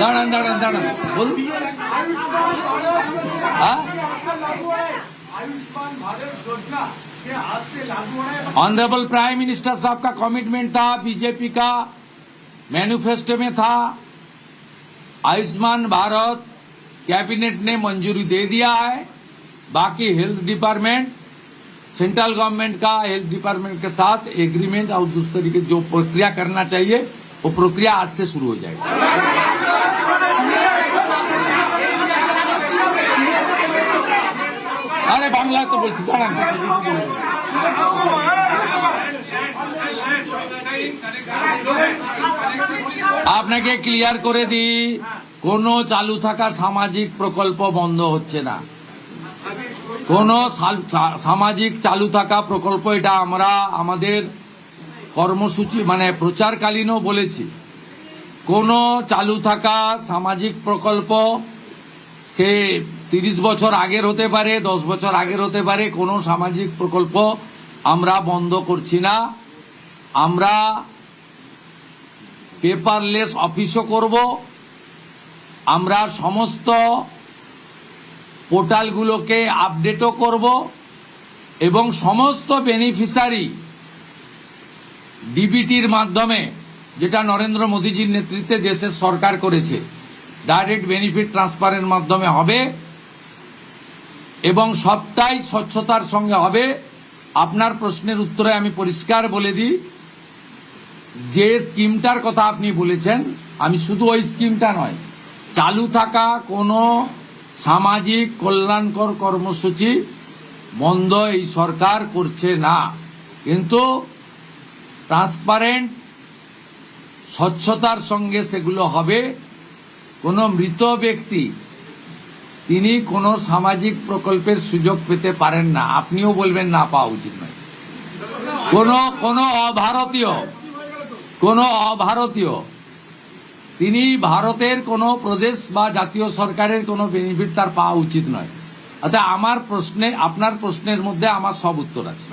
দাঁড়ান দাঁড়ান দাঁড়ান বলুন। ऑनरेबल प्राइम मिनिस्टर साहब का कमिटमेंट था, बीजेपी का मैनिफेस्टो में था। आयुष्मान भारत कैबिनेट ने मंजूरी दे दिया है। बाकी हेल्थ डिपार्टमेंट, सेंट्रल गवर्नमेंट का हेल्थ डिपार्टमेंट के साथ एग्रीमेंट और दूसरे तरीके जो प्रक्रिया करना चाहिए वो प्रक्रिया आज से शुरू हो जाएगी। अरे बांग्ला तो बोलছি দাঁড়ান। আপনাকে ক্লিয়ার করে দিই, কোনো চালু থাকা সামাজিক প্রকল্প বন্ধ হচ্ছে না। কোনো সামাজিক চালু থাকা প্রকল্প, এটা আমরা আমাদের কর্মসূচি মানে প্রচারকালীনও বলেছি। কোনো চালু থাকা সামাজিক প্রকল্প সে 30 বছর আগের হতে পারে, 10 বছর আগের হতে পারে, কোনো সামাজিক প্রকল্প আমরা বন্ধ করছি না। আমরা পেপারলেস অফিসও করব। আমরা সমস্ত পোর্টালগুলোকে আপডেটও করব এবং সমস্ত বেনিফিশিয়ারি ডিবিটির মাধ্যমে, যেটা নরেন্দ্র মোদীজির নেতৃত্বে দেশের সরকার করেছে, ডাইরেক্ট বেনিফিট ট্রান্সফারের মাধ্যমে হবে এবং সবটাই স্বচ্ছতার সঙ্গে হবে। আপনার প্রশ্নের উত্তরে আমি পরিষ্কার বলে দিই, যে স্কিমটার কথা আপনি বলেছেন, আমি শুধু ওই স্কিমটা নয়, চালু থাকা কোনো সামাজিক কল্যাণকর কর্মসূচি বন্ধ এই সরকার করছে না, কিন্তু ট্রান্সপারেন্ট স্বচ্ছতার সঙ্গে সেগুলো হবে। কোনো মৃত ব্যক্তি তিনি কোনো সামাজিক প্রকল্পের সুযোগ পেতে পারেন না, আপনিও বলবেন না পাওয়া উচিত নয়। কোনো অভারতীয় তিনি ভারতের কোনো প্রদেশ বা জাতীয় সরকারের কোনো বেনিফিট তার পাওয়া উচিত নয়। অর্থাৎ আমার প্রশ্নে, আপনার প্রশ্নের মধ্যে আমার সব উত্তর আছে।